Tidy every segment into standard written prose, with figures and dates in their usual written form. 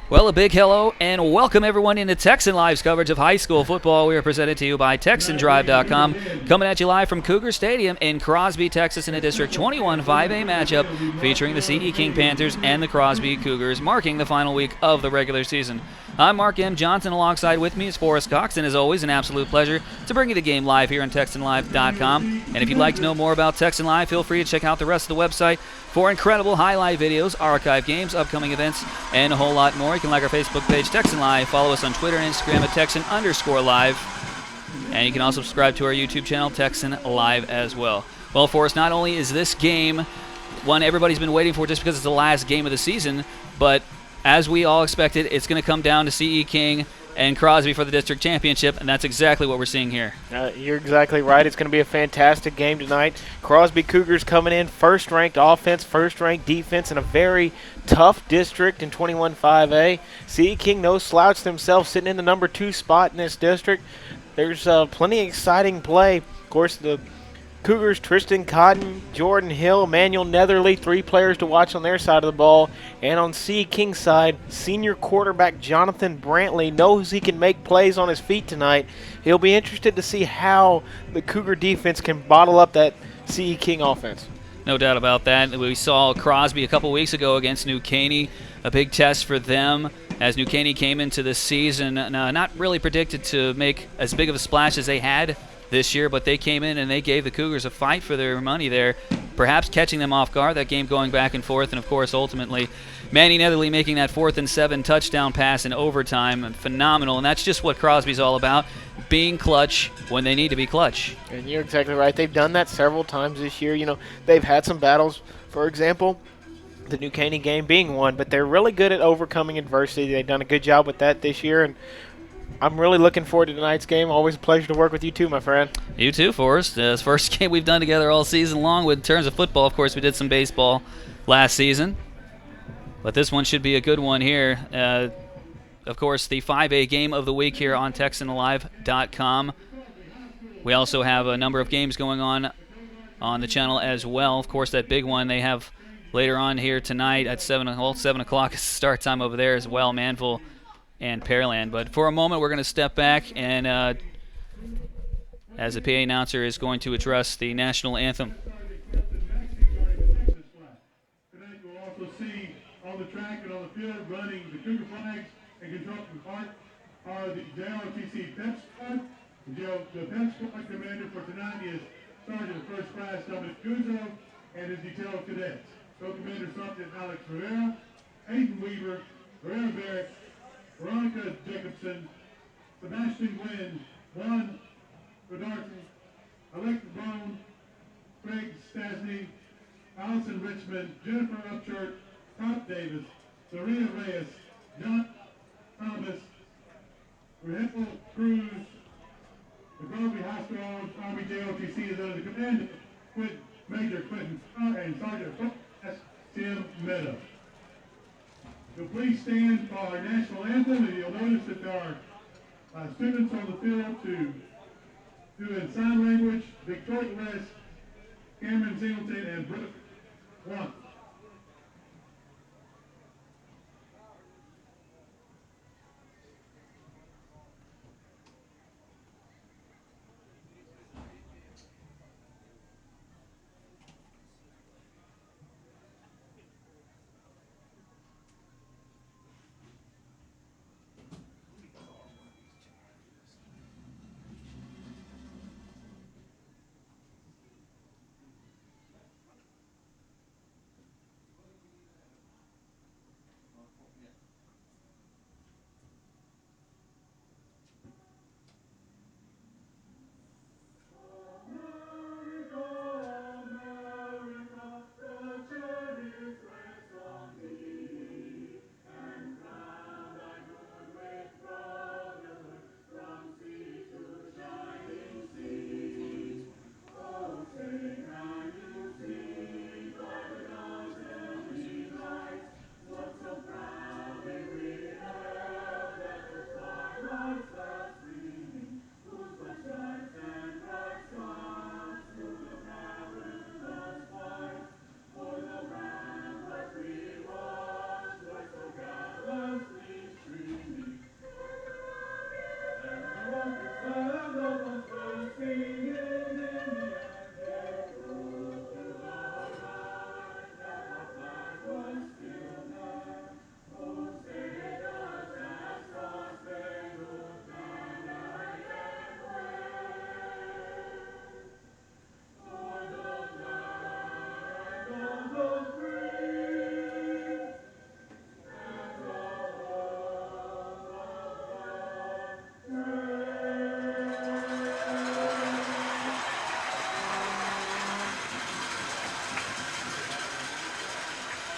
Well, a big hello and welcome everyone into Texan Live's coverage of high school football. We are presented to you by TexanDrive.com, coming at you live from Cougar Stadium in Crosby, Texas, in a District 21 5A matchup featuring the CE King Panthers and the Crosby Cougars, marking the final week of the regular season. I'm Mark M. Johnson. Alongside with me is Forrest Cox, and as always, an absolute pleasure to bring you the game live here on TexanLive.com. And if you'd like to know more about Texan Live, feel free to check out the rest of the website for incredible highlight videos, archive games, upcoming events, and a whole lot more. You can like our Facebook page, Texan Live, follow us on Twitter and Instagram at Texan_Live, and you can also subscribe to our YouTube channel, Texan Live, as well. Well, Forrest, not only is this game one everybody's been waiting for just because it's the last game of the season, but as we all expected, it's going to come down to CE King and Crosby for the district championship, and that's exactly what we're seeing here. You're exactly right. It's going to be a fantastic game tonight. Crosby Cougars coming in first-ranked offense, first-ranked defense in a very tough district in 21-5A. CE King, no slouch themselves, sitting in the number 2 spot in this district. There's plenty of exciting play. Of course, the Cougars, Tristan Cotton, Jordan Hill, Manuel Netherly, 3 players to watch on their side of the ball. And on CE King's side, senior quarterback Jonathan Brantley knows he can make plays on his feet tonight. He'll be interested to see how the Cougar defense can bottle up that CE King offense. No doubt about that. We saw Crosby a couple weeks ago against New Caney, a big test for them as New Caney came into the season not really predicted to make as big of a splash as they had this year, but they came in and they gave the Cougars a fight for their money there, perhaps catching them off guard, that game going back and forth, and of course ultimately Manny Netherly making that 4th and 7 touchdown pass in overtime. Phenomenal, and that's just what Crosby's all about, being clutch when they need to be clutch. And you're exactly right. They've done that several times this year. You know, they've had some battles, for example, the New Caney game being one, but they're really good at overcoming adversity. They've done a good job with that this year, and I'm really looking forward to tonight's game. Always a pleasure to work with you too, my friend. You too, Forrest. It's the first game we've done together all season long in terms of football. Of course, we did some baseball last season, but this one should be a good one here. Of course, the 5A game of the week here on TexanLive.com. We also have a number of games going on the channel as well. Of course, that big one they have later on here tonight at 7 o'clock is the start time over there as well, Manville and Pearland. But for a moment, we're going to step back and as the PA announcer is going to address the national anthem. Tonight you'll also see on the track and on the field running the Cougar flags and controlling part are the JLTC PEP squad. The PEP squad commander for tonight is Sergeant First Class Dominic Guzzo and his detail of cadets. Co-commander Sergeant Alex Rivera, Hayden Weaver, Herrera Barrett, Veronica Jacobson, Sebastian Gwynn, Juan Bedarte, Alexa Bone, Craig Stasny, Allison Richmond, Jennifer Upchurch, Todd Davis, Serena Reyes, John Thomas, Rahel Cruz. The Crosby High School Army JLTC is under the command of Major Quentin Starr and Sergeant Tim Meadow. So please stand for our national anthem, and you'll notice that there are students on the field to do in sign language, Victoria West, Cameron Singleton, and Brooke Watson.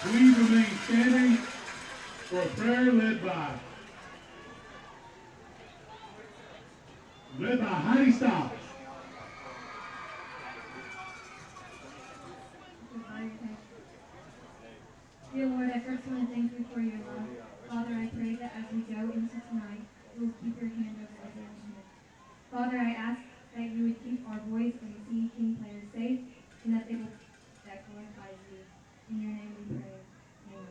Please remain standing for a prayer led by Heidi Stiles. Dear Lord, I first want to thank you for your love. Father, I pray that as we go into tonight, you will keep your hand over every instrument. Father, I ask that you would keep our boys and the CE King players safe, and that they will that glorifies you. In your name we pray. Amen.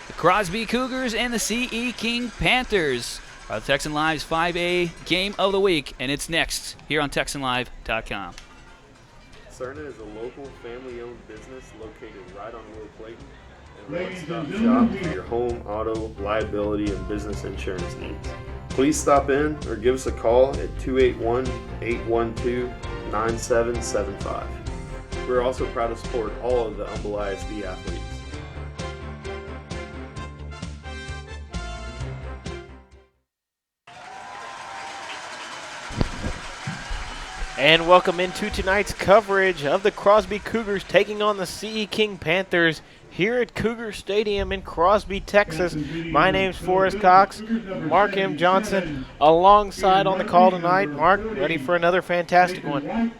The Crosby Cougars and the CE King Panthers are the Texan Live's 5A game of the week, and it's next here on TexanLive.com. Cerna is a local family-owned business located right on Will Clayton and Ladies and one-stop gentlemen, shop for your home, auto, liability, and business insurance needs. Please stop in or give us a call at 281-812-9775. We're also proud to support all of the Humble ISD athletes. And welcome into tonight's coverage of the Crosby Cougars taking on the CE King Panthers here at Cougar Stadium in Crosby, Texas. My name's Forrest Cox, Mark M. Johnson alongside on the call tonight. Mark, ready for another fantastic one.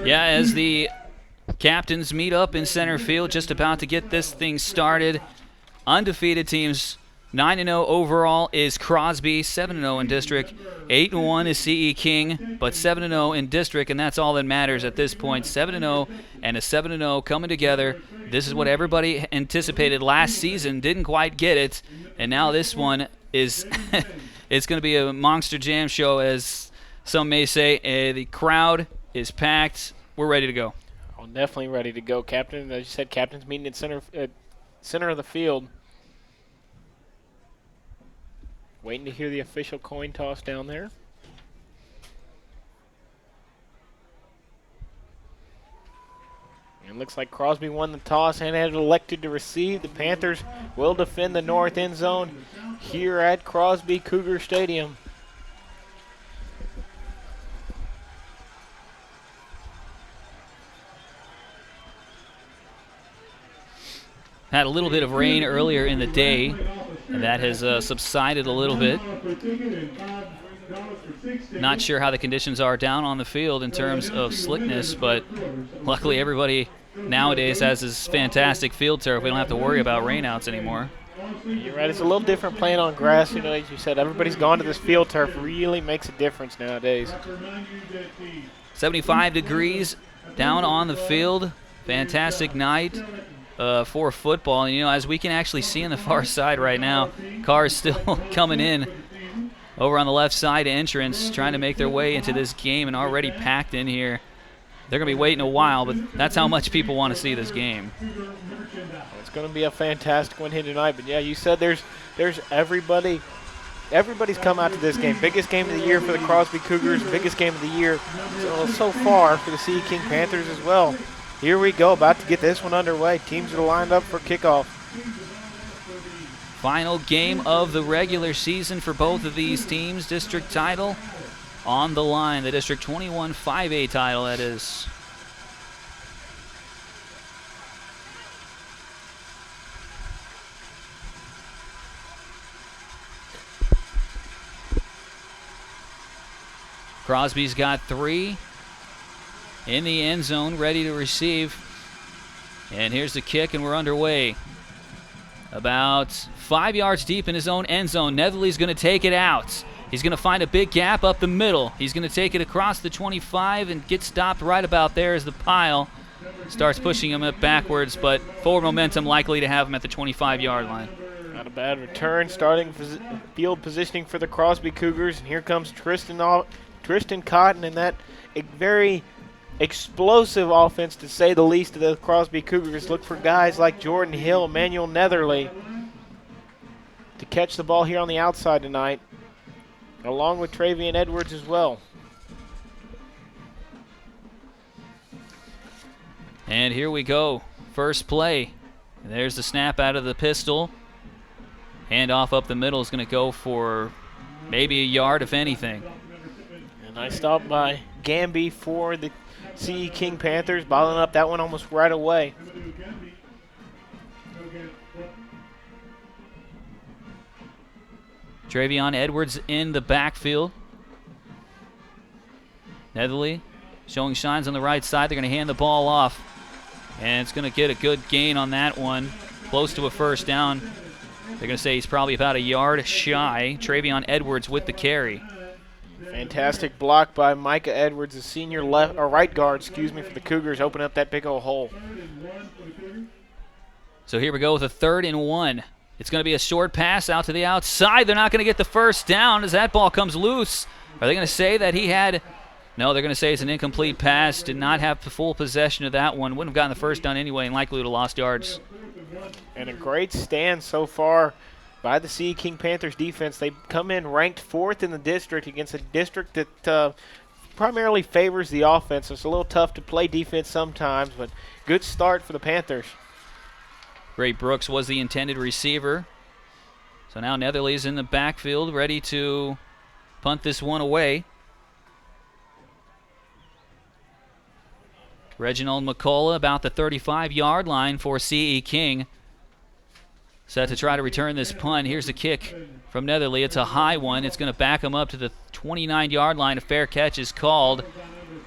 Yeah, as the captains meet up in center field, just about to get this thing started. Undefeated teams, 9-0 overall is Crosby, 7-0 in district. 8-1 is CE King, but 7-0 in district, and that's all that matters at this point. 7-0 and a 7-0 coming together. This is what everybody anticipated last season, didn't quite get it, and now this one is it's going to be a monster jam show, as some may say. The crowd is packed. We're ready to go. Oh, definitely ready to go, Captain. As you said, captain's meeting at center of the field. Waiting to hear the official coin toss down there. And looks like Crosby won the toss and had elected to receive. The Panthers will defend the north end zone here at Crosby Cougar Stadium. Had a little bit of rain earlier in the day, and that has subsided a little bit. Not sure how the conditions are down on the field in terms of slickness, but luckily everybody nowadays has this fantastic field turf. We don't have to worry about rainouts anymore. You're right. It's a little different playing on grass. You know, as you said, everybody's gone to this field turf. Really makes a difference nowadays. 75 degrees down on the field. Fantastic night for football. And, you know, as we can actually see on the far side right now, cars still coming in over on the left side entrance, trying to make their way into this game, and already packed in here. They're going to be waiting a while, but that's how much people want to see this game. It's going to be a fantastic one here tonight. But, yeah, you said there's everybody. Everybody's come out to this game. Biggest game of the year for the Crosby Cougars, biggest game of the year so far for the CE King Panthers as well. Here we go, about to get this one underway. Teams are lined up for kickoff. Final game of the regular season for both of these teams. District title on the line. The District 21 5A title, that is. Crosby's got 3 in the end zone, ready to receive. And here's the kick, and we're underway. About 5 yards deep in his own end zone. Netherly's going to take it out. He's going to find a big gap up the middle. He's going to take it across the 25 and get stopped right about there as the pile starts pushing him up backwards, but forward momentum likely to have him at the 25-yard line. Not a bad return, starting field positioning for the Crosby Cougars. And here comes Tristan Cotton, and that very explosive offense, to say the least, of the Crosby Cougars. Look for guys like Jordan Hill, Emmanuel Netherly to catch the ball here on the outside tonight, along with Travian Edwards as well. And here we go. First play. And there's the snap out of the pistol. Handoff up the middle is going to go for maybe a yard, if anything. Nice stop by Gamby for the CE King Panthers, bottling up that one almost right away. Travion Edwards in the backfield. Netherly showing shines on the right side. They're going to hand the ball off. And it's going to get a good gain on that one. Close to a first down. They're going to say he's probably about a yard shy. Travion Edwards with the carry. Fantastic block by Micah Edwards, the senior left or right guard, for the Cougars, opening up that big old hole. So here we go with a 3rd and 1. It's going to be a short pass out to the outside. They're not going to get the first down as that ball comes loose. Are they going to say that he had... No, they're going to say it's an incomplete pass. Did not have full possession of that one. Wouldn't have gotten the first down anyway and likely would have lost yards. And a great stand so far by the CE King Panthers defense. They come in ranked 4th in the district against a district that primarily favors the offense. So it's a little tough to play defense sometimes, but good start for the Panthers. Great Brooks was the intended receiver. So now Netherly's in the backfield ready to punt this one away. Reginald McCullough about the 35-yard line for CE King. Set to try to return this punt. Here's the kick from Netherly. It's a high one. It's going to back him up to the 29-yard line. A fair catch is called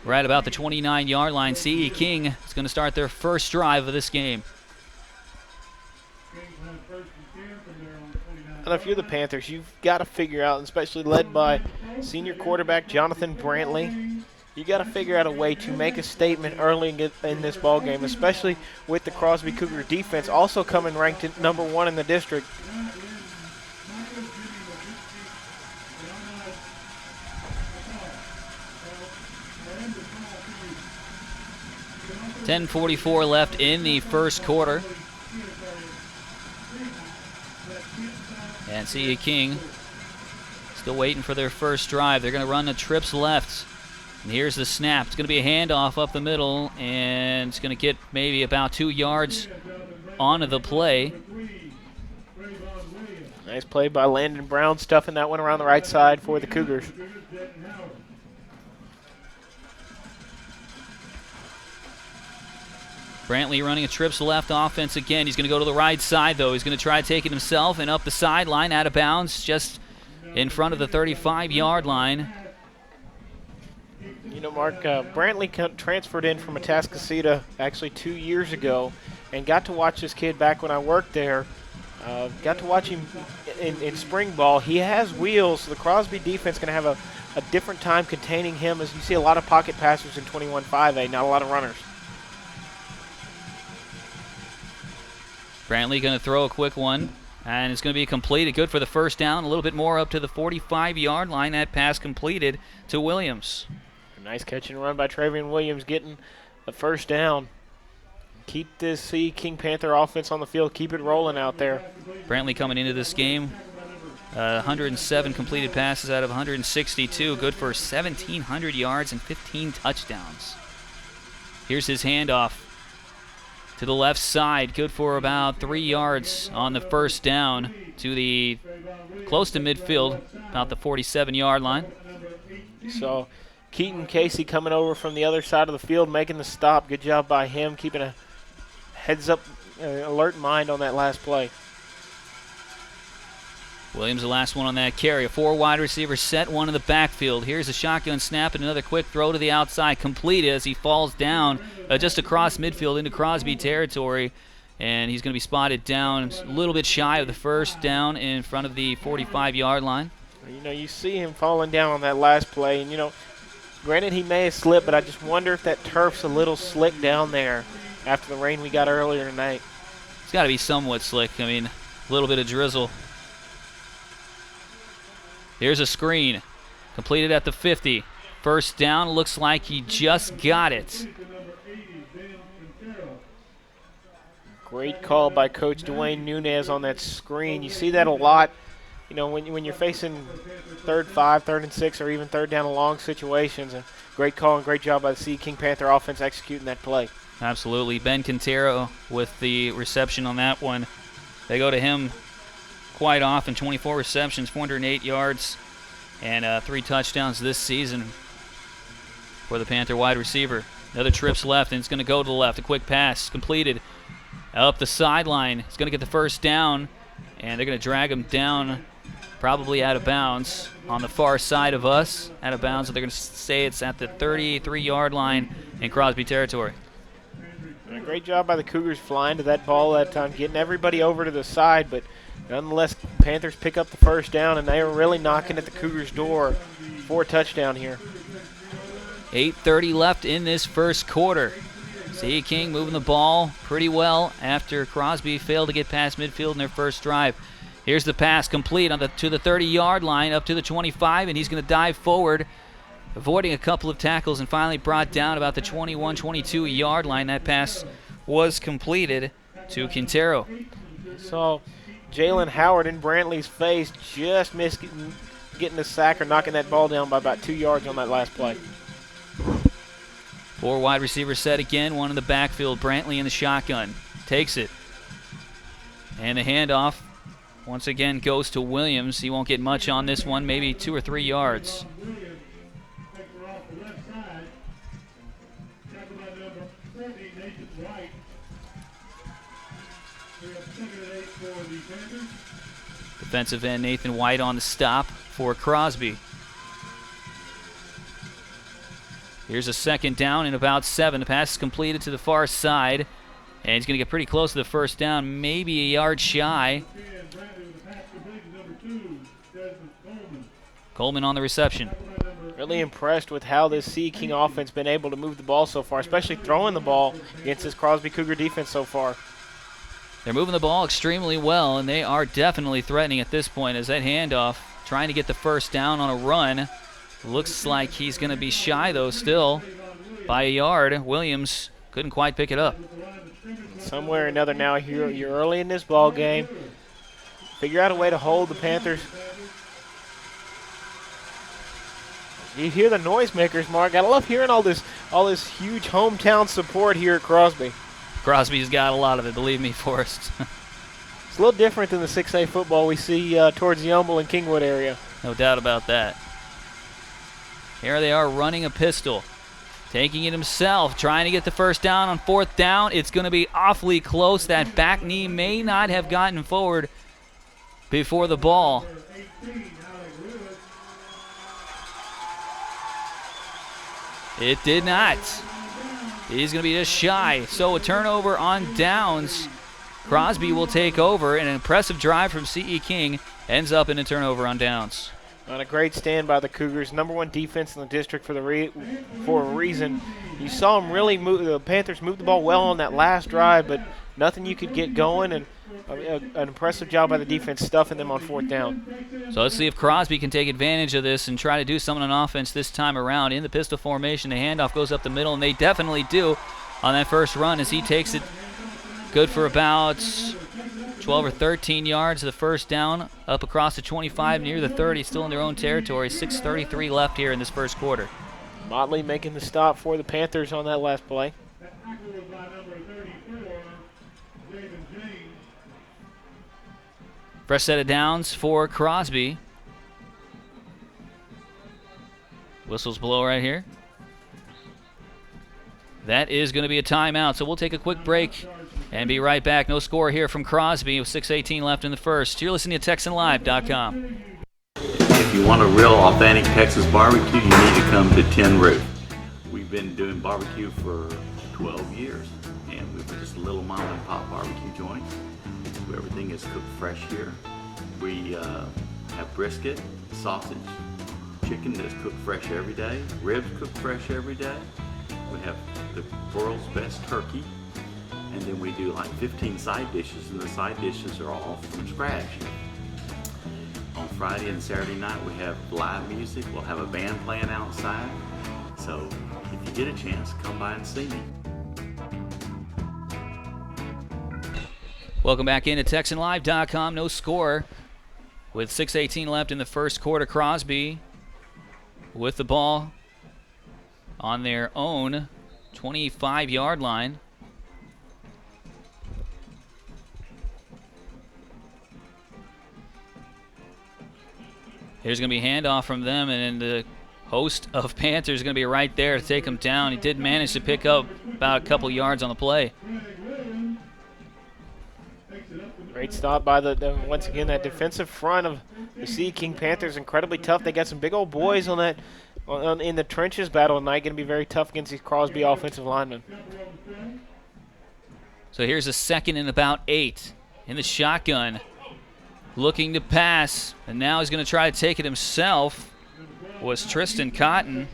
right about the 29-yard line. CE King is going to start their first drive of this game. And if you're the Panthers, you've got to figure out, especially led by senior quarterback Jonathan Brantley, you got to figure out a way to make a statement early in this ball game, especially with the Crosby Cougar defense also coming ranked at number 1 in the district. .10:44 left in the first quarter. And CE King still waiting for their first drive. They're going to run the trips left. And here's the snap. It's going to be a handoff up the middle, and it's going to get maybe about 2 yards onto the play. Nice play by Landon Brown, stuffing that one around the right side for the Cougars. Brantley running a trips left offense again. He's going to go to the right side, though. He's going to try to take it himself and up the sideline, out of bounds, just in front of the 35-yard line. You know, Mark, Brantley transferred in from Atascocita actually 2 years ago and got to watch this kid back when I worked there. Got to watch him in spring ball. He has wheels, so the Crosby defense is going to have a different time containing him, as you see a lot of pocket passers in 21-5A, not a lot of runners. Brantley going to throw a quick one, and it's going to be completed. Good for the first down. A little bit more up to the 45-yard line. That pass completed to Williams. A nice catch and run by Travion Williams, getting the first down. Keep this CE King Panther offense on the field. Keep it rolling out there. Brantley coming into this game, 107 completed passes out of 162. Good for 1,700 yards and 15 touchdowns. Here's his handoff to the left side. Good for about 3 yards on the first down to the close to midfield, about the 47-yard line. So Keaton Casey coming over from the other side of the field, making the stop. Good job by him, keeping a heads-up, alert mind on that last play. Williams the last one on that carry. A 4 wide receiver set, one in the backfield. Here's a shotgun snap and another quick throw to the outside, completed as he falls down just across midfield into Crosby territory. And he's going to be spotted down a little bit shy of the first down in front of the 45-yard line. You know, you see him falling down on that last play, and, you know, granted he may have slipped, but I just wonder if that turf's a little slick down there after the rain we got earlier tonight. It's got to be somewhat slick. I mean, a little bit of drizzle. Here's a screen. Completed at the 50. First down. Looks like he just got it. Great call by Coach Dwayne Nunez on that screen. You see that a lot, you know, when you're facing 3rd, 5, 3rd and 6, or even 3rd down and long situations. A great call and great job by the CE King Panther offense executing that play. Absolutely. Ben Quintero with the reception on that one. They go to him quite often. 24 receptions, 408 yards, and 3 touchdowns this season for the Panther wide receiver. Another trips left, and it's going to go to the left. A quick pass completed up the sideline. It's going to get the first down, and they're going to drag him down probably out of bounds on the far side of us. Out of bounds, so they're going to say it's at the 33-yard line in Crosby territory. And a great job by the Cougars flying to that ball that time, getting everybody over to the side, but nonetheless, Panthers pick up the first down, and they are really knocking at the Cougars' door for a touchdown here. 8:30 left in this first quarter. C. King moving the ball pretty well after Crosby failed to get past midfield in their first drive. Here's the pass complete to the 30-yard line, up to the 25, and he's going to dive forward, avoiding a couple of tackles, and finally brought down about the 21, 22-yard line. That pass was completed to Quintero. So Jalen Howard in Brantley's face just missed getting the sack or knocking that ball down by about 2 yards on that last play. 4 wide receivers set again, one in the backfield. Brantley in the shotgun. Takes it. And the handoff once again goes to Williams. He won't get much on this one, maybe 2 or 3 yards. Defensive end Nathan White on the stop for Crosby. Here's a second down and about 7. The pass is completed to the far side, and he's going to get pretty close to the first down, maybe a yard shy. Coleman on the reception. Really impressed with how this Sea King offense been able to move the ball so far, especially throwing the ball against this Crosby Cougar defense so far. They're moving the ball extremely well, and they are definitely threatening at this point as that handoff, trying to get the first down on a run. Looks like he's going to be shy, though, still by a yard. Williams couldn't quite pick it up. Somewhere or another now, you're early in this ball game. Figure out a way to hold the Panthers. You hear the noisemakers, Mark. Gotta love hearing all this huge hometown support here at Crosby. Crosby's got a lot of it, believe me, Forrest. It's a little different than the 6A football we see towards the Humble and Kingwood area. No doubt about that. Here they are running a pistol. Taking it himself, trying to get the first down on 4th down. It's going to be awfully close. That back knee may not have gotten forward before the ball. It did not. He's going to be just shy. So a turnover on downs. Crosby will take over, and an impressive drive from C.E. King ends up in a turnover on downs. On a great stand by the Cougars, #1 defense in the district for a reason. You saw them really move. The Panthers moved the ball well on that last drive, but nothing you could get going, and an impressive job by the defense stuffing them on 4th down. So let's see if Crosby can take advantage of this and try to do something on offense this time around. In the pistol formation, the handoff goes up the middle, and they definitely do on that first run as he takes it good for about 12 or 13 yards. The first down up across the 25 near the 30, still in their own territory. 6:33 left here in this first quarter. Motley making the stop for the Panthers on that last play. Fresh set of downs for Crosby. Whistles blow right here. That is going to be a timeout, so we'll take a quick break and be right back. No score here from Crosby with 6:18 left in the first. You're listening to TexanLive.com. If you want a real authentic Texas barbecue, you need to come to Tin Roof. We've been doing barbecue for 12 years, and we're just a little mom and pop barbecue joint. Everything is cooked fresh here. We have brisket, sausage, chicken that's cooked fresh every day, ribs cooked fresh every day. We have the world's best turkey, and then we do like 15 side dishes, and the side dishes are all from scratch. On Friday and Saturday night we have live music. We'll have a band playing outside. So if you get a chance, come by and see me. Welcome back into TexanLive.com. No score with 6:18 left in the first quarter. Crosby with the ball on their own 25-yard line. Here's going to be a handoff from them, and the host of Panthers is going to be right there to take him down. He did manage to pick up about a couple yards on the play. Great stop by once again, that defensive front of the Sea King Panthers. Incredibly tough. They got some big old boys on that in the trenches battle tonight. Going to be very tough against these Crosby offensive linemen. So here's a 2nd and about 8 in the shotgun. Looking to pass, and now he's going to try to take it himself. Was Tristan Cotton.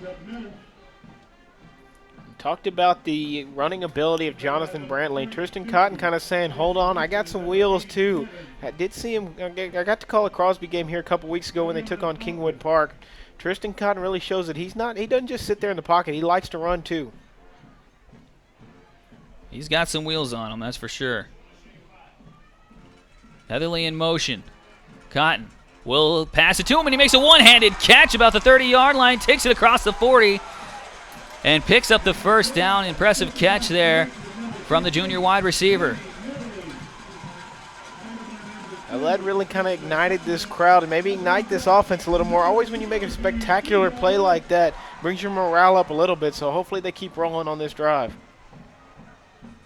Talked about the running ability of Jonathan Brantley. Tristan Cotton kind of saying, hold on, I got some wheels too. I did see him, I got to call a Crosby game here a couple weeks ago when they took on Kingwood Park. Tristan Cotton really shows that he doesn't just sit there in the pocket, he likes to run too. He's got some wheels on him, that's for sure. Heatherly in motion. Cotton will pass it to him, and he makes a one-handed catch about the 30-yard line, takes it across the 40, and picks up the first down. Impressive catch there from the junior wide receiver. Well, that really kind of ignited this crowd and maybe ignite this offense a little more. Always when you make a spectacular play like that, brings your morale up a little bit, so hopefully they keep rolling on this drive.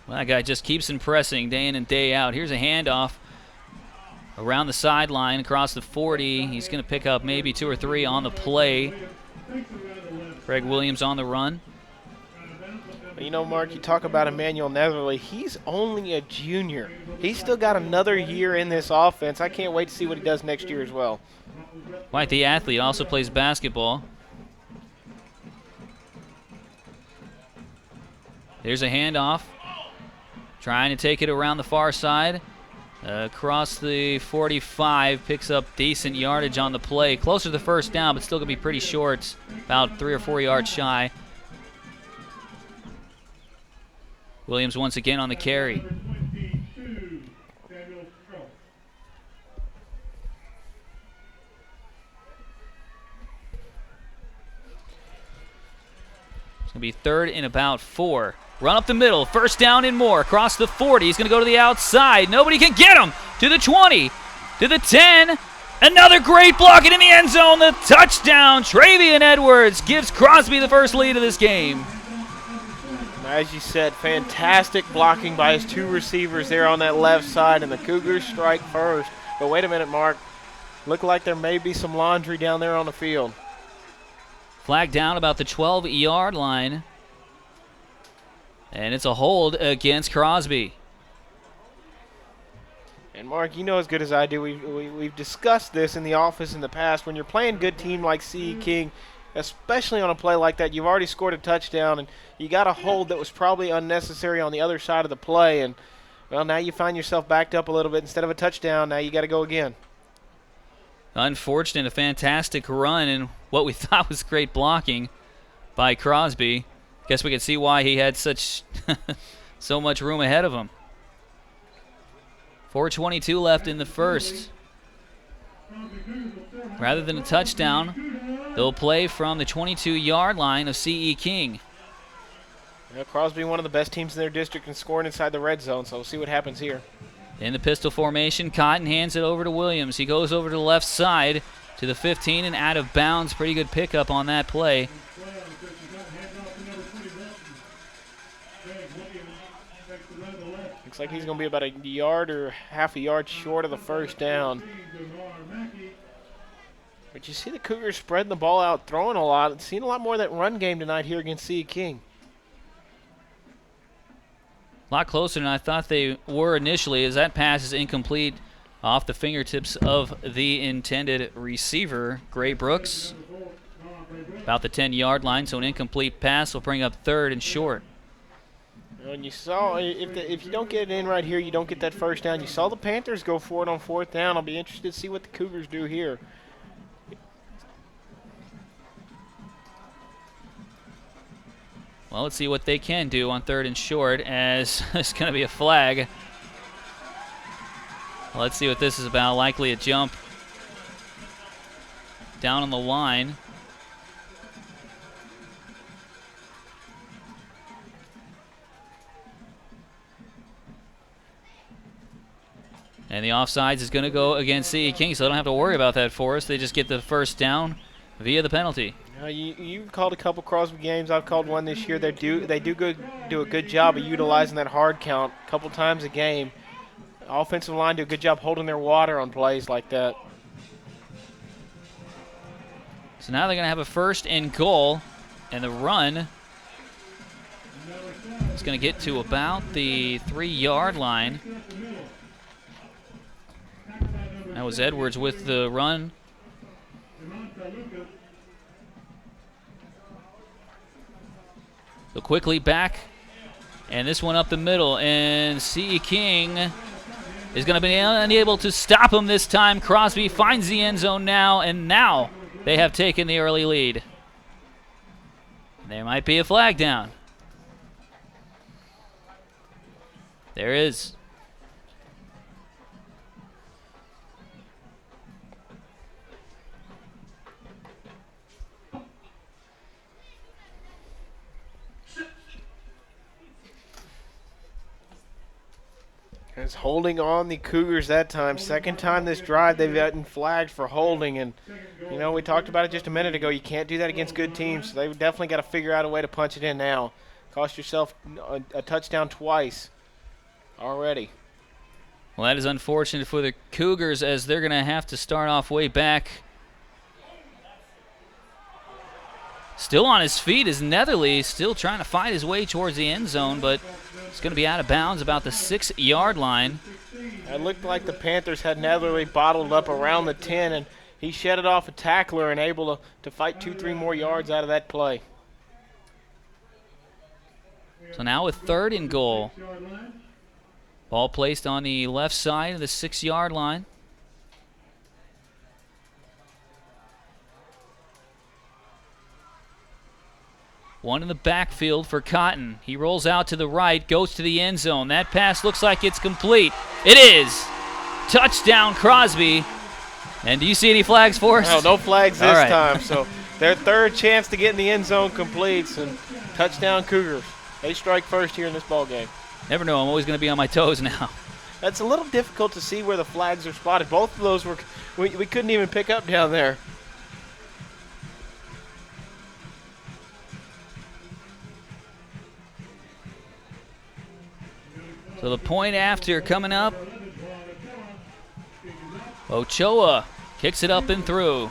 Well, that guy just keeps impressing day in and day out. Here's a handoff around the sideline across the 40. He's going to pick up maybe 2 or 3 on the play. Greg Williams on the run. You know, Mark, you talk about Emmanuel Netherly. He's only a junior. He's still got another year in this offense. I can't wait to see what he does next year as well. White, the athlete, also plays basketball. There's a handoff. Trying to take it around the far side. Across the 45, picks up decent yardage on the play. Closer to the first down, but still going to be pretty short, about 3 or 4 yards shy. Williams once again on the carry. It's going to be 3rd and about 4. Run up the middle, first down and more, across the 40. He's going to go to the outside. Nobody can get him. To the 20, to the 10. Another great block in the end zone. The touchdown. Travian Edwards gives Crosby the first lead of this game. As you said, fantastic blocking by his 2 receivers there on that left side, and the Cougars strike first. But wait a minute, Mark. Look like there may be some laundry down there on the field. Flag down about the 12-yard line. And it's a hold against Crosby. And Mark, you know as good as I do, we've discussed this in the office in the past. When you're playing a good team like C.E. King, especially on a play like that, you've already scored a touchdown, and you got a hold that was probably unnecessary on the other side of the play. And, well, now you find yourself backed up a little bit. Instead of a touchdown, now you got to go again. Unfortunate, a fantastic run, and what we thought was great blocking by Crosby. Guess we could see why he had such so much room ahead of him. 4:22 left in the first. Rather than a touchdown, they'll play from the 22-yard line of C.E. King. Yeah, Crosby, one of the best teams in their district, and scoring inside the red zone, so we'll see what happens here. In the pistol formation, Cotton hands it over to Williams. He goes over to the left side to the 15 and out of bounds. Pretty good pickup on that play. Looks like he's going to be about a yard or half a yard short of the first down. But you see the Cougars spreading the ball out, throwing a lot. Seen a lot more of that run game tonight here against C.E. King. A lot closer than I thought they were initially, as that pass is incomplete off the fingertips of the intended receiver, Gray Brooks. About the 10-yard line, so an incomplete pass will bring up 3rd and short. And you saw, if you don't get it in right here, you don't get that first down. You saw the Panthers go for it on 4th down. I'll be interested to see what the Cougars do here. Well, let's see what they can do on 3rd and short, as it's going to be a flag. Well, let's see what this is about. Likely a jump down on the line. And the offsides is going to go against C.E. King, so they don't have to worry about that for us. They just get the first down via the penalty. You called a couple Crosby games. I've called one this year. They do a good job of utilizing that hard count a couple times a game. Offensive line do a good job holding their water on plays like that. So now they're going to have a 1st and goal, and the run is going to get to about the 3-yard line. That was Edwards with the run. So quickly back, and this one up the middle, and C. King is going to be unable to stop him this time. Crosby finds the end zone now, and now they have taken the early lead. There might be a flag down. There is. It's holding on the Cougars that time. Second time this drive they've gotten flagged for holding. And, you know, we talked about it just a minute ago. You can't do that against good teams. So they've definitely got to figure out a way to punch it in now. Cost yourself a touchdown twice already. Well, that is unfortunate for the Cougars, as they're going to have to start off way back. Still on his feet is Netherly, still trying to fight his way towards the end zone, but it's going to be out of bounds about the 6-yard line. It looked like the Panthers had Netherly bottled up around the 10, and he shedded off a tackler and able to fight 2-3 more yards out of that play. So now with 3rd and goal. Ball placed on the left side of the 6-yard line. One in the backfield for Cotton. He rolls out to the right, goes to the end zone. That pass looks like it's complete. It is. Touchdown, Crosby. And do you see any flags for us? No flags this right. time. So their 3rd chance to get in the end zone completes, and touchdown Cougars. They strike first here in this ball game. Never know. I'm always going to be on my toes now. That's a little difficult to see where the flags are spotted. Both of those we couldn't even pick up down there. So the point after coming up. Ochoa kicks it up and through.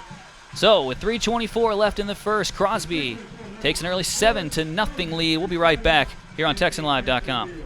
So with 3:24 left in the first, Crosby takes an early 7-0 lead. We'll be right back here on TexanLive.com.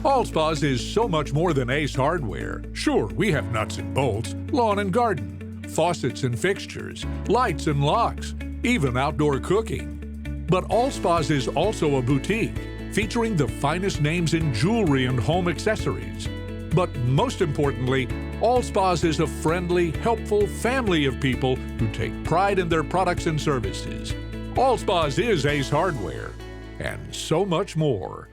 All Spas is so much more than Ace Hardware. Sure, we have nuts and bolts, lawn and garden, faucets and fixtures, lights and locks, even outdoor cooking. But All Spas is also a boutique, featuring the finest names in jewelry and home accessories. But most importantly, All Spas is a friendly, helpful family of people who take pride in their products and services. All Spas is Ace Hardware, and so much more.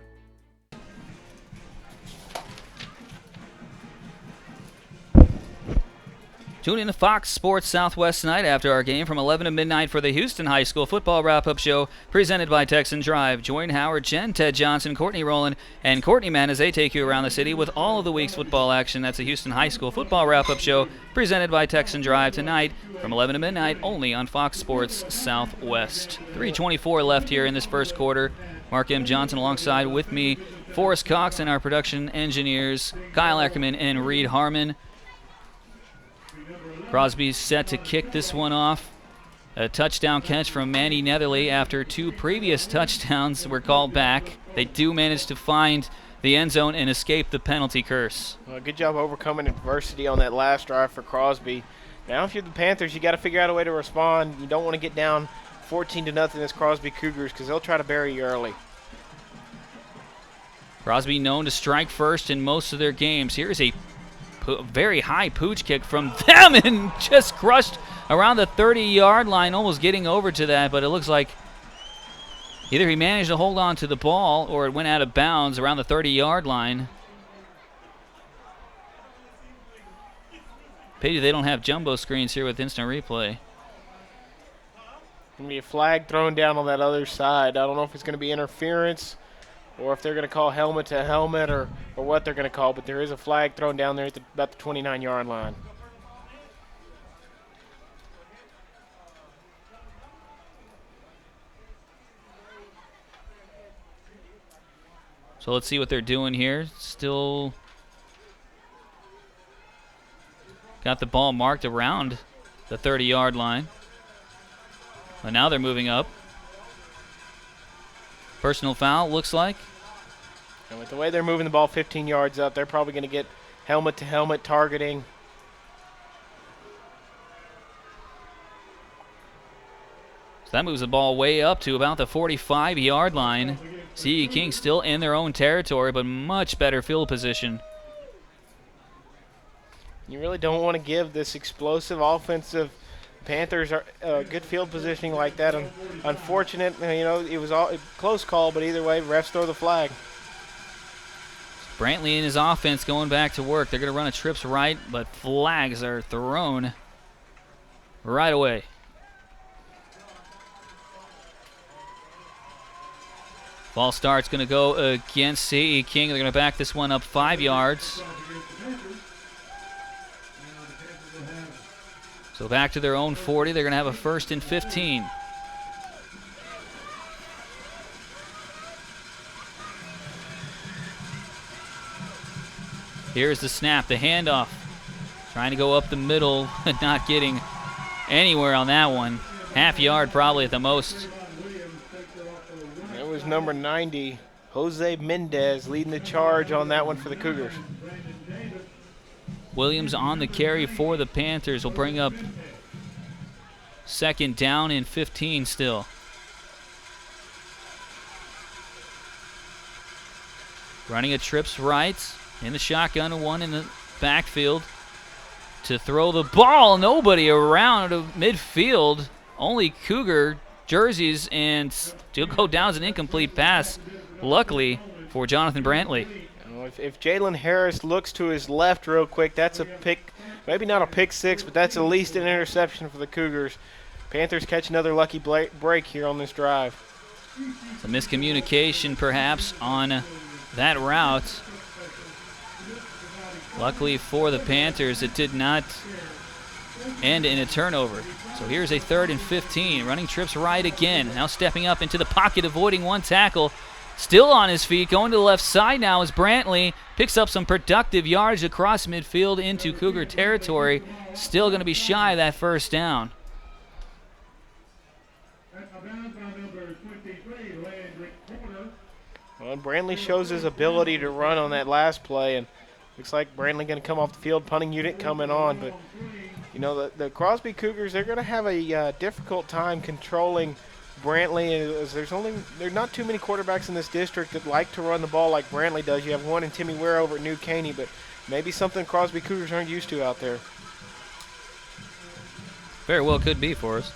Tune in to Fox Sports Southwest tonight after our game from 11 to midnight for the Houston High School Football Wrap-Up Show presented by Texan Drive. Join Howard Chen, Ted Johnson, Courtney Rowland, and Courtney Mann as they take you around the city with all of the week's football action. That's the Houston High School Football Wrap-Up Show presented by Texan Drive tonight from 11 to midnight only on Fox Sports Southwest. 3:24 left here in this first quarter. Mark M. Johnson alongside with me, Forrest Cox, and our production engineers, Kyle Ackerman and Reed Harmon. Crosby's set to kick this one off. A touchdown catch from Manny Netherly after 2 previous touchdowns were called back. They do manage to find the end zone and escape the penalty curse. Well, good job overcoming adversity on that last drive for Crosby. Now if you're the Panthers, you got to figure out a way to respond. You don't want to get down 14-0 as Crosby Cougars because they'll try to bury you early. Crosby known to strike first in most of their games. Here's a very high pooch kick from them and just crushed around the 30-yard line, almost getting over to that, but it looks like either he managed to hold on to the ball or it went out of bounds around the 30-yard line. Pity they don't have jumbo screens here with instant replay. Going to be a flag thrown down on that other side. I don't know if it's going to be interference or if they're going to call helmet to helmet or what they're going to call, but there is a flag thrown down there at about the 29-yard line. So let's see what they're doing here. Still got the ball marked around the 30-yard line. But now they're moving up. Personal foul, looks like. And with the way they're moving the ball 15 yards up, they're probably going to get helmet-to-helmet targeting. So that moves the ball way up to about the 45-yard line. CE King still in their own territory, but much better field position. You really don't want to give this explosive offensive Panthers good field positioning like that. Unfortunate, it was all a close call, but either way, refs throw the flag. Brantley and his offense going back to work. They're going to run a trips right, but flags are thrown right away. Ball start's going to go against CE King. They're going to back this one up 5 yards. So back to their own 40. They're going to have a 1st and 15. Here's the snap, the handoff. Trying to go up the middle, but not getting anywhere on that one. Half yard probably at the most. It was number 90, Jose Mendez, leading the charge on that one for the Cougars. Williams on the carry for the Panthers will bring up 2nd down and 15 still. Running a trips right in the shotgun, and one in the backfield to throw the ball. Nobody around midfield. Only Cougar jerseys, and still go down as an incomplete pass, luckily for Jonathan Brantley. If Jalen Harris looks to his left real quick, that's a pick, maybe not a pick six, but that's at least an interception for the Cougars. Panthers catch another lucky break here on this drive. Some miscommunication perhaps on that route. Luckily for the Panthers, it did not end in a turnover. So here's a 3rd and 15, running trips right again. Now stepping up into the pocket, avoiding one tackle. Still on his feet, going to the left side now as Brantley picks up some productive yards across midfield into Cougar territory. Still going to be shy of that 1st down. Well, Brantley shows his ability to run on that last play, and looks like Brantley going to come off the field, punting unit coming on. But, the Crosby Cougars, they're going to have a difficult time controlling Brantley. As there's not too many quarterbacks in this district that like to run the ball like Brantley does. You have one in Timmy Ware over at New Caney, but maybe something Crosby Cougars aren't used to out there. Very well could be for us.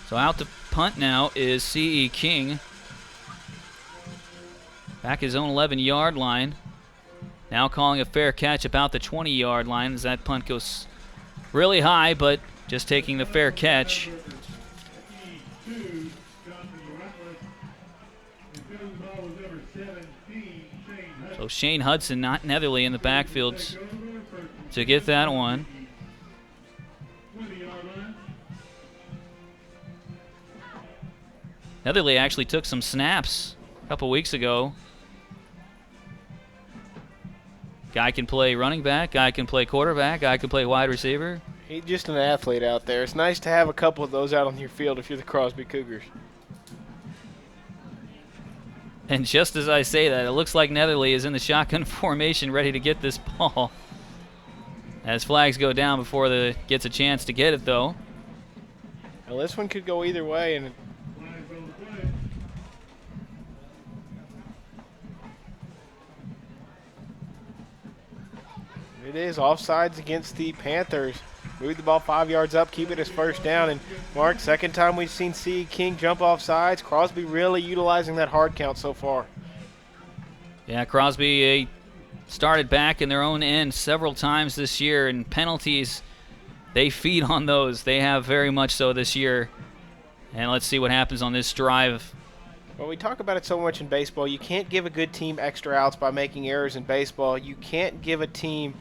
So out to punt now is CE King. Back his own 11-yard line. Now calling a fair catch about the 20-yard line as that punt goes really high, but just taking the fair catch. So Shane Hudson, not Netherly, in the backfield to get that one. Netherly actually took some snaps a couple weeks ago. Guy can play running back, guy can play quarterback, guy can play wide receiver. He's just an athlete out there. It's nice to have a couple of those out on your field if you're the Crosby Cougars. And just as I say that, it looks like Netherly is in the shotgun formation ready to get this ball. As flags go down before the gets a chance to get it, though. Well, this one could go either way, and it is offsides against the Panthers. Move the ball 5 yards up, keep it as 1st down. And Mark, 2nd time we've seen CE King jump off sides. Crosby really utilizing that hard count so far. Yeah, Crosby started back in their own end several times this year, and penalties, they feed on those. They have very much so this year. And let's see what happens on this drive. Well, we talk about it so much in baseball. You can't give a good team extra outs by making errors in baseball. You can't give a team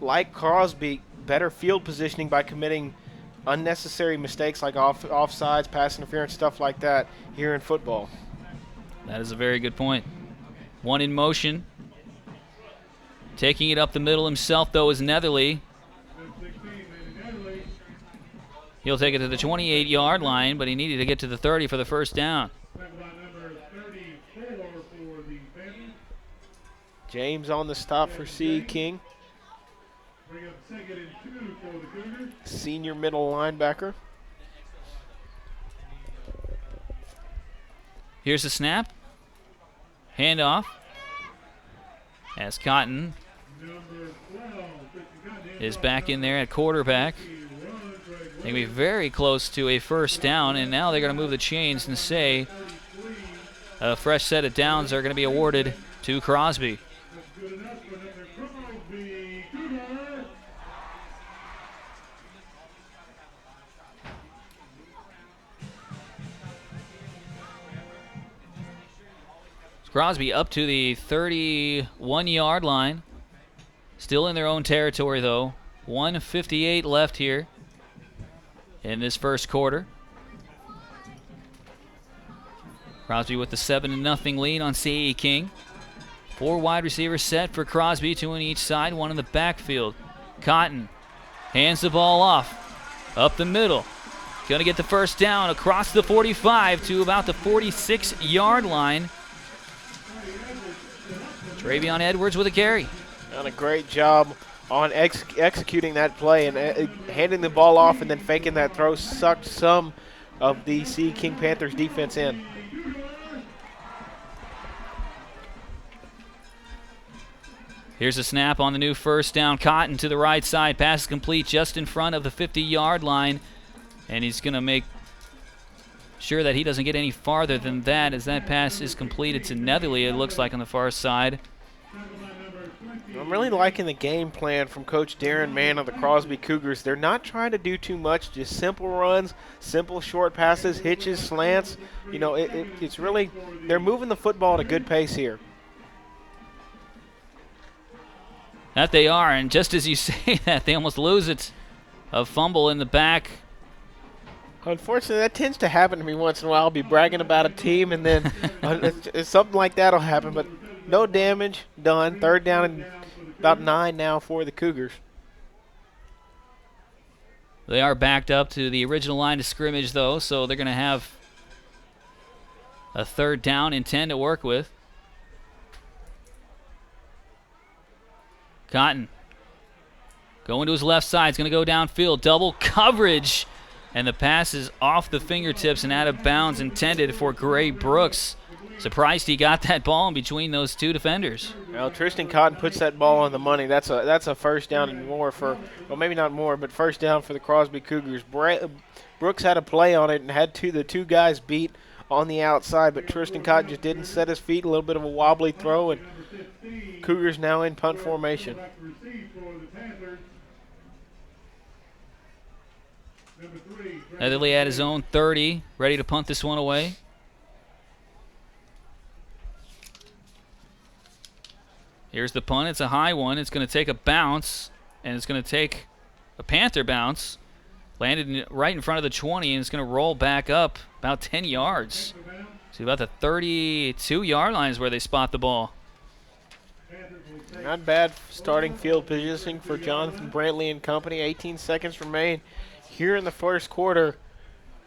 like Crosby better field positioning by committing unnecessary mistakes like offsides, pass interference, stuff like that here in football. That is a very good point. One in motion. Taking it up the middle himself, though, is Netherly. He'll take it to the 28-yard line, but he needed to get to the 30 for the first down. James on the stop for C. King. Senior middle linebacker. Here's the snap. Handoff. As Cotton is back in there at quarterback. They can be very close to a first down, and now they're going to move the chains and say a fresh set of downs are going to be awarded to Crosby. Crosby up to the 31-yard line. Still in their own territory, though. 1:58 left here in this first quarter. Crosby with the 7-0 lead on C.E. King. 4 wide receivers set for Crosby, 2 on each side, 1 in the backfield. Cotton hands the ball off. Up the middle. Going to get the first down across the 45 to about the 46-yard line. Travion Edwards with a carry. Done a great job on executing that play and handing the ball off and then faking that throw. Sucked some of the C. King Panthers defense in. Here's a snap on the new first down. Cotton to the right side. Pass is complete just in front of the 50-yard line. And he's going to make sure that he doesn't get any farther than that as that pass is completed to Netherly, it looks like, on the far side. I'm really liking the game plan from Coach Darren Mann of the Crosby Cougars. They're not trying to do too much, just simple runs, simple short passes, hitches, slants. You know, it's really, they're moving the football at a good pace here. That they are, and just as you say that, they almost lose it. A fumble in the back. Unfortunately, that tends to happen to me once in a while. I'll be bragging about a team, and then something like that will happen. But no damage done. Third down and about 9 now for the Cougars. They are backed up to the original line of scrimmage, though, so they're going to have a third down and 10 to work with. Cotton going to his left side. He's going to go downfield. Double coverage. And the pass is off the fingertips and out of bounds, intended for Gray Brooks. Surprised he got that ball in between those two defenders. Well, Tristan Cotton puts that ball on the money. That's a first down and more for, well, maybe not more, but first down for the Crosby Cougars. Brooks had a play on it and had the two guys beat on the outside, but Tristan Cotton just didn't set his feet. A little bit of a wobbly throw, and Cougars now in punt formation. Netherly at his own 30, ready to punt this one away. Here's the punt. It's a high one. It's going to take a bounce, and it's going to take a Panther bounce. Landed right in front of the 20, and it's going to roll back up about 10 yards. So about the 32-yard line is where they spot the ball. Not bad starting field positioning for Jonathan Brantley and company. 18 seconds remain here in the first quarter,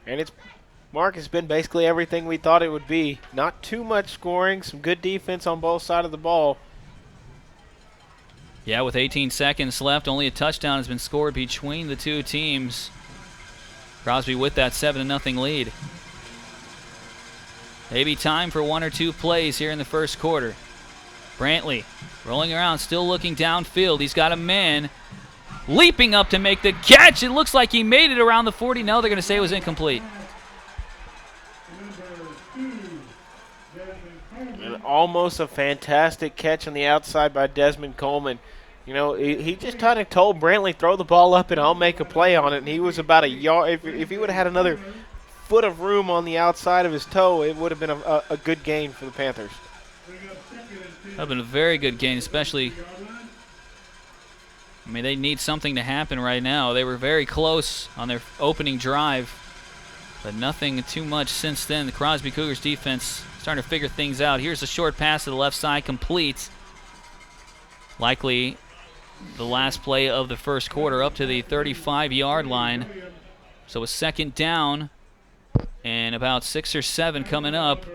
and it's Mark has been basically everything we thought it would be. Not too much scoring, some good defense on both sides of the ball. Yeah, with 18 seconds left, only a touchdown has been scored between the two teams. Crosby with that 7-0 lead. Maybe time for one or two plays here in the first quarter. Brantley rolling around, still looking downfield. He's got a man leaping up to make the catch. It looks like he made it around the 40. No, they're going to say it was incomplete. And almost a fantastic catch on the outside by Desmond Coleman. You know, he just kind of told Brantley, throw the ball up and I'll make a play on it. And he was about a yard. If he would have had another foot of room on the outside of his toe, it would have been a good gain for the Panthers. That would have been a very good gain, especially, I mean, they need something to happen right now. They were very close on their opening drive. but nothing too much since then. The Crosby Cougars defense starting to figure things out. Here's a short pass to the left side, complete. Likely the last play of the first quarter up to the 35-yard line. So a second down and about 6 or 7 coming up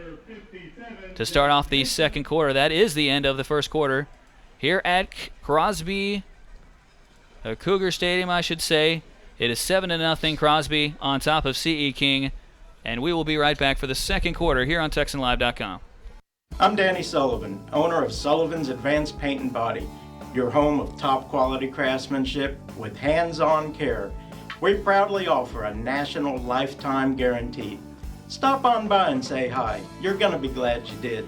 to start off the second quarter. That is the end of the first quarter here at Crosby, Cougar Stadium, I should say. It is 7-0 Crosby on top of CE King, and we will be right back for the second quarter here on TexanLive.com. I'm Danny Sullivan, owner of Sullivan's Advanced Paint and Body, your home of top quality craftsmanship with hands-on care. We proudly offer a national lifetime guarantee. Stop on by and say hi. You're going to be glad you did.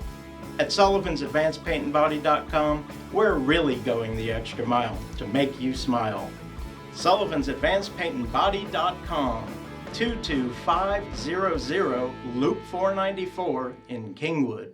At Sullivan'sAdvancedPaintandBody.com, we're really going the extra mile to make you smile. Sullivan'sAdvancedPaintandBody.com, 22500 Loop 494 in Kingwood.